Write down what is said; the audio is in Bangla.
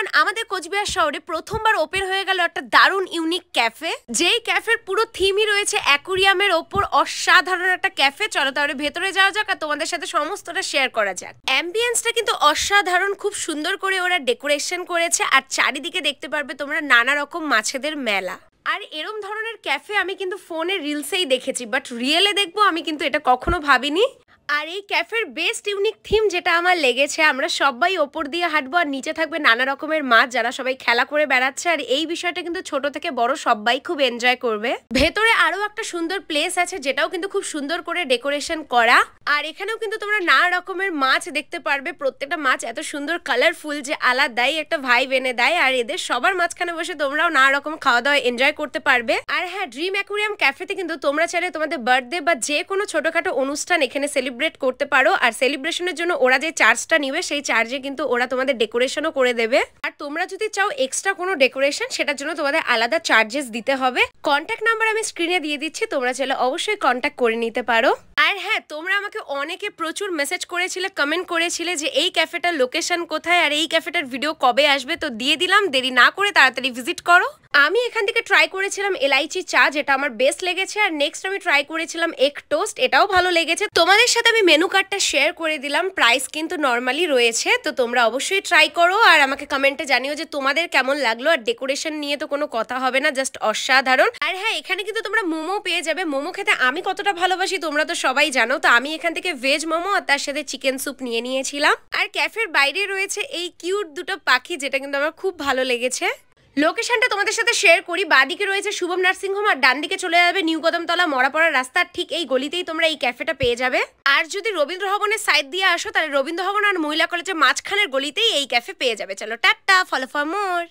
এভরিওয়ান, আমাদের কোচবিহার শহরে প্রথমবার ওপেন হয়ে গেল একটা দারুণ ইউনিক ক্যাফে। যেই ক্যাফের পুরো থিমই রয়েছে অ্যাকুরিয়ামের ওপর। অসাধারণ একটা ক্যাফে। চলো তাহলে ভেতরে যাওয়া যাক আর তোমাদের সাথে সমস্তটা শেয়ার করা যাক। অ্যাম্বিয়েন্সটা কিন্তু অসাধারণ, খুব সুন্দর করে ওরা ডেকোরেশন করেছে। আর চারিদিকে দেখতে পারবে তোমরা নানা রকম মাছেদের মেলা। আর এরম ধরনের ক্যাফে আমি কিন্তু ফোনে রিলসেই দেখেছি, বাট রিয়েলে দেখবো আমি কিন্তু এটা কখনো ভাবিনি। আর এই ক্যাফের বেস্ট ইউনিক থিম যেটা আমার লেগেছে, আমরা সবাই ওপর দিয়ে হাঁটবো আর নিচে থাকবে নানা রকমের মাছ যারা সবাই খেলা করে বেড়াচ্ছে। আর এই বিষয়টা কিন্তু ছোট থেকে বড় সবাই খুব এনজয় করবে। ভেতরে আরো একটা সুন্দর প্লেস আছে যেটাও কিন্তু খুব সুন্দর করে ডেকোরেশন করা। আর এখানেও কিন্তু তোমরা নানা রকমের মাছ দেখতে পারবে। প্রত্যেকটা মাছ এত সুন্দর কালারফুল যে আলাদাই একটা ভাইব এনে দেয়। আর এদের সবার মাঝখানে বসে তোমরাও নানা রকম খাওয়া দাওয়া এনজয় করতে পারবে। আর হ্যাঁ, ড্রিম অ্যাকুরিয়াম ক্যাফেতে কিন্তু তোমরা চাইলে তোমাদের বার্থডে বা যে কোনো ছোটখাটো অনুষ্ঠান এখানে সেলিব্রেট করতে পারো। আর সেলিব্রেশনের জন্য ওরা যে চার্জটা নিবে সেই চার্জে কিন্তু ওরা তোমাদের ডেকোরেশনও করে দেবে। আর তোমরা যদি চাও এক্সট্রা কোনো ডেকোরেশন, সেটার জন্য তোমাদের আলাদা চার্জেস দিতে হবে। কন্ট্যাক্ট নাম্বার আমি স্ক্রিনে দিয়ে দিচ্ছি, তোমরা চাইলে অবশ্যই কন্ট্যাক্ট করে নিতে পারো। আর হ্যাঁ, তোমরা আমাকে অনেকে প্রচুর মেসেজ করেছিলে, কমেন্ট করেছিলে যে এই ক্যাফেটার লোকেশন কোথায় আর এই ক্যাফেটার ভিডিও কবে আসবে। তো দিয়ে দিলাম, দেরি না করে তাড়াতাড়ি ভিজিট করো। আমি এখান থেকে ট্রাই করেছিলাম এলাইচি চা, যেটা আমার বেস্ট লেগেছে। আর নেক্সট আমি ট্রাই করেছিলাম এগ টোস্ট, এটাও ভালো লেগেছে। তোমাদের সাথে আমি মেনু কার্ডটা শেয়ার করে দিলাম, প্রাইস কিন্তু নর্মালি রয়েছে। তো তোমরা অবশ্যই ট্রাই করো আর আমাকে কমেন্টে জানিও যে তোমাদের কেমন লাগলো। আর ডেকোরেশন নিয়ে তো কোনো কথা হবে না, জাস্ট অসাধারণ। আর হ্যাঁ, এখানে কিন্তু তোমরা মোমো পেয়ে যাবে। মোমো খেতে আমি কতটা ভালোবাসি তোমরা তো সবাই জানো। তো আমি এখান থেকে ভেজ মোমো আর তার সাথে চিকেন স্যুপ নিয়ে নিয়েছিলাম। আর ক্যাফের বাইরে রয়েছে এই কিউট দুটো পাখি, যেটা কিন্তু আমার খুব ভালো লেগেছে। লোকেশনটা তোমাদের সাথে শেয়ার করি। বাঁদিকে রয়েছে শুভম নার্সিং হোম আর ডান দিকে চলে যাবে নিউ কদমতলা মরাপাড়া রাস্তার ঠিক এই গলিতেই তোমরা এই ক্যাফেটা পেয়ে যাবে। আর যদি রবীন্দ্র ভবনের সাইড দিয়ে আসো তাহলে রবীন্দ্র ভবন আর মহিলা কলেজের মাঝখানের গলিতেই এই ক্যাফে পেয়ে যাবে। চলো টাটা, ফলো ফর মোর।